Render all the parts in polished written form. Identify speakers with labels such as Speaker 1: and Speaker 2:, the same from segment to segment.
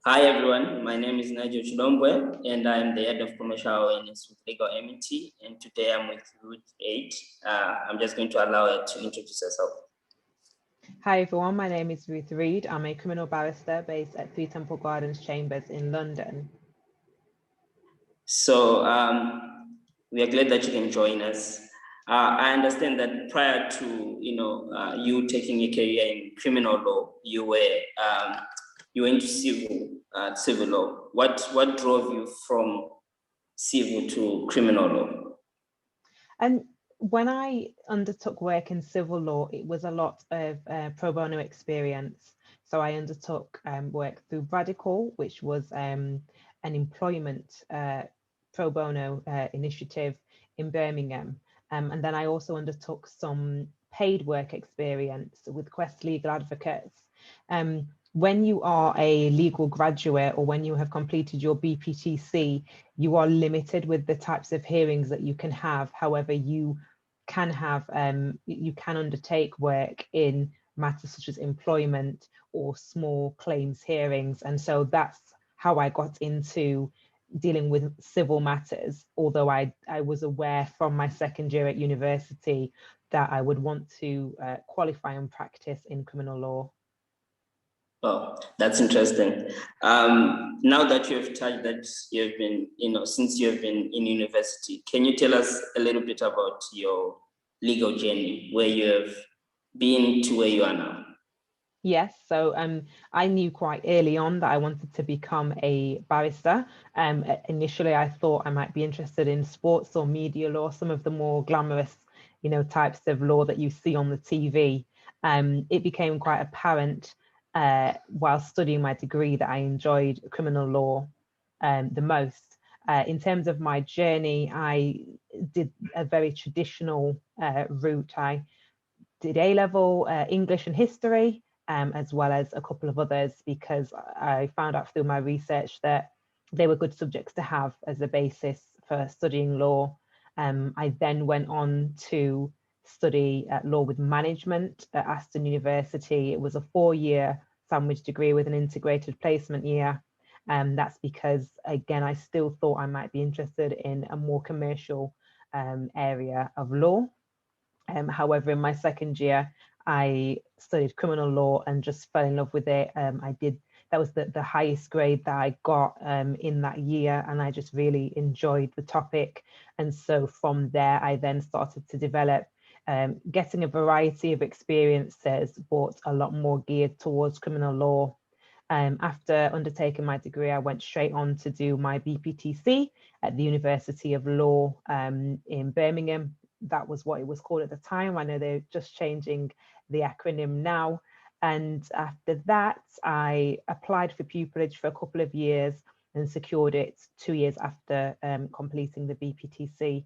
Speaker 1: Hi everyone, my name is Nigel Chilombwe and I'm the head of commercial awareness with Legal MET, and today I'm with Reid. I'm just going to allow her to introduce herself.
Speaker 2: Hi everyone, my name is Ruth Reid. I'm a criminal barrister based at 3 Temple Gardens Chambers in London.
Speaker 1: So we are glad that you can join us. I understand that prior to you taking a career in criminal law, you were into civil law. What drove you from civil to criminal law?
Speaker 2: And when I undertook work in civil law, it was a lot of pro bono experience. So I undertook work through Radical, which was an employment pro bono initiative in Birmingham. And then I also undertook some paid work experience with Quest Legal Advocates. When you are a legal graduate or when you have completed your BPTC, you are limited with the types of hearings that you can have. However, you can undertake work in matters such as employment or small claims hearings. And so that's how I got into dealing with civil matters, although I was aware from my second year at university that I would want to qualify and practice in criminal law.
Speaker 1: Oh, that's interesting. Now that you have touched that you've been, since you have been in university, can you tell us a little bit about your legal journey, where you have been to where you are now?
Speaker 2: Yes, so I knew quite early on that I wanted to become a barrister. Initially, I thought I might be interested in sports or media law, some of the more glamorous, types of law that you see on the TV. It became quite apparent while studying my degree that I enjoyed criminal law the most. In terms of my journey, I did a very traditional route. I did A-level English and history, as well as a couple of others, because I found out through my research that they were good subjects to have as a basis for studying law. I then went on to study law with management at Aston University. It was a 4-year sandwich degree with an integrated placement year. That's because, again, I still thought I might be interested in a more commercial area of law. However, in my second year, I studied criminal law and just fell in love with it. That was the highest grade that I got in that year, and I just really enjoyed the topic. And so from there, I then started to develop, getting a variety of experiences, but a lot more geared towards criminal law. After undertaking my degree, I went straight on to do my BPTC at the University of Law in Birmingham. That was what it was called at the time. I know they're just changing the acronym now. And after that, I applied for pupillage for a couple of years and secured it 2 years after completing the BPTC.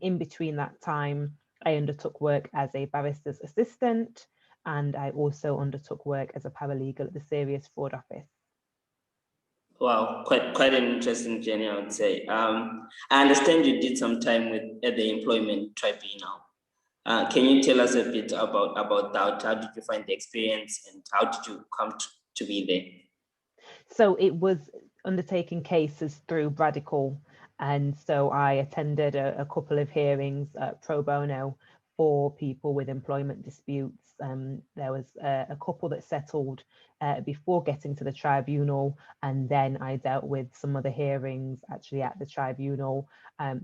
Speaker 2: In between that time, I undertook work as a barrister's assistant, and I also undertook work as a paralegal at the Serious Fraud Office.
Speaker 1: Wow, quite an interesting journey, I would say. I understand you did some time at the Employment Tribunal. Can you tell us a bit about that? How did you find the experience, and how did you come to be there?
Speaker 2: So it was undertaking cases through Radical, and so I attended a couple of hearings pro bono for people with employment disputes. There was a couple that settled before getting to the tribunal, and then I dealt with some other hearings actually at the tribunal,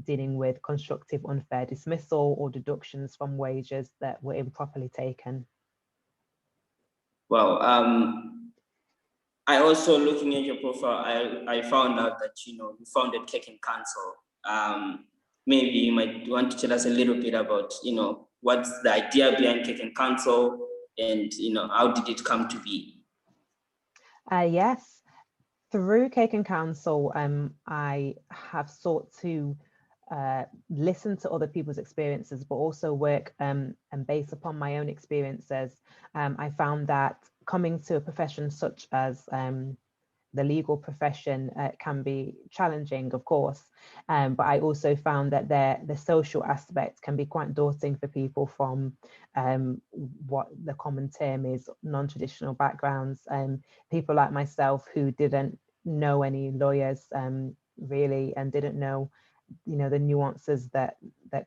Speaker 2: dealing with constructive unfair dismissal or deductions from wages that were improperly taken.
Speaker 1: Well, I also, looking at your profile, I found out that you founded Cake Counsel. Maybe you might want to tell us a little bit about what's the idea behind Cake Counsel, and how did it come to be?
Speaker 2: Yes, through Cake Counsel, I have sought to listen to other people's experiences, but also work and based upon my own experiences. I found that coming to a profession such as the legal profession can be challenging, of course, but I also found that the social aspect can be quite daunting for people from what the common term is, non-traditional backgrounds, people like myself who didn't know any lawyers really, and didn't know, you know, the nuances that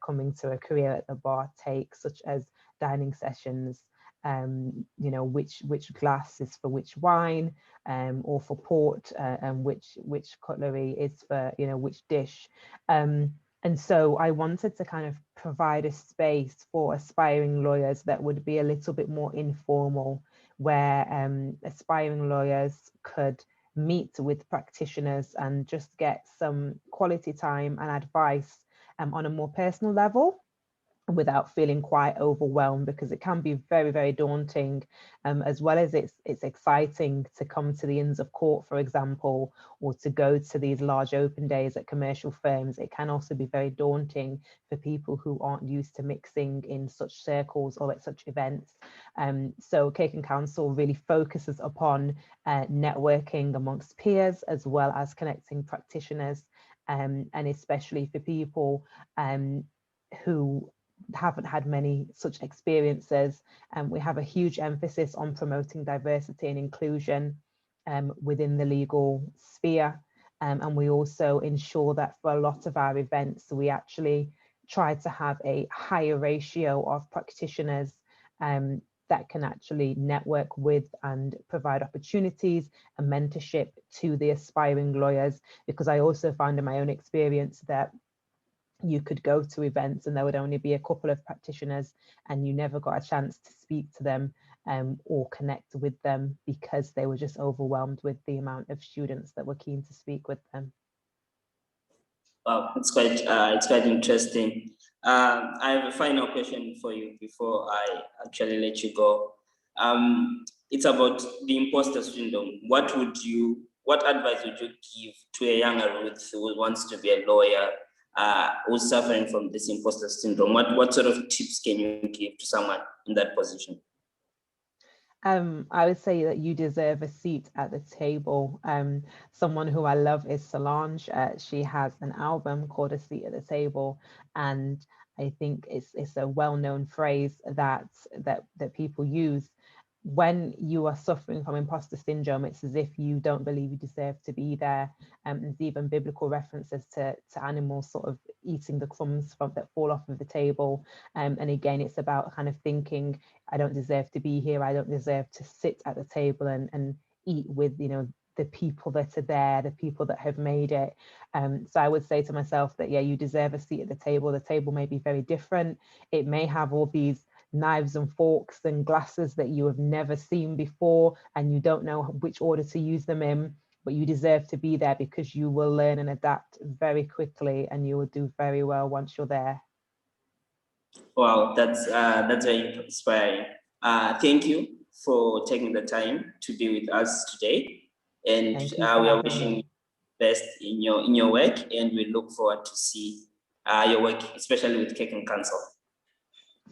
Speaker 2: coming to a career at the bar takes, such as dining sessions, you know, which glass is for which wine, or for port, and which cutlery is for, you know, which dish. And so I wanted to kind of provide a space for aspiring lawyers that would be a little bit more informal, where aspiring lawyers could meet with practitioners and just get some quality time and advice on a more personal level, without feeling quite overwhelmed, because it can be very, very daunting, as well as it's exciting to come to the Inns of Court, for example, or to go to these large open days at commercial firms. It can also be very daunting for people who aren't used to mixing in such circles or at such events. So Cake Counsel really focuses upon networking amongst peers, as well as connecting practitioners, and especially for people who haven't had many such experiences. And we have a huge emphasis on promoting diversity and inclusion within the legal sphere. And we also ensure that for a lot of our events, we actually try to have a higher ratio of practitioners that can actually network with and provide opportunities and mentorship to the aspiring lawyers, because I also found in my own experience that you could go to events and there would only be a couple of practitioners, and you never got a chance to speak to them or connect with them, because they were just overwhelmed with the amount of students that were keen to speak with them.
Speaker 1: Wow, it's quite interesting. I have a final question for you before I actually let you go. It's about the imposter syndrome. What advice would you give to a younger Ruth who wants to be a lawyer, who's suffering from this imposter syndrome? What sort of tips can you give to someone in that position?
Speaker 2: I would say that you deserve a seat at the table. Someone who I love is Solange. She has an album called A Seat at the Table, and I think it's a well-known phrase that people use. When you are suffering from imposter syndrome, it's as if you don't believe you deserve to be there. There's even biblical references to animals sort of eating the crumbs that fall off of the table. And again, it's about kind of thinking, I don't deserve to be here. I don't deserve to sit at the table and eat with, you know, the people that are there, the people that have made it. So I would say to myself that, yeah, you deserve a seat at the table. The table may be very different. It may have all these knives and forks and glasses that you have never seen before, and you don't know which order to use them in, but you deserve to be there, because you will learn and adapt very quickly, and you will do very well once you're there.
Speaker 1: Wow, that's very inspiring. Thank you for taking the time to be with us today, and we are wishing you the best in your work, and we look forward to see your work, especially with Cake Counsel.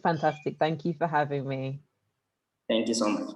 Speaker 2: Fantastic. Thank you for having me.
Speaker 1: Thank you so much.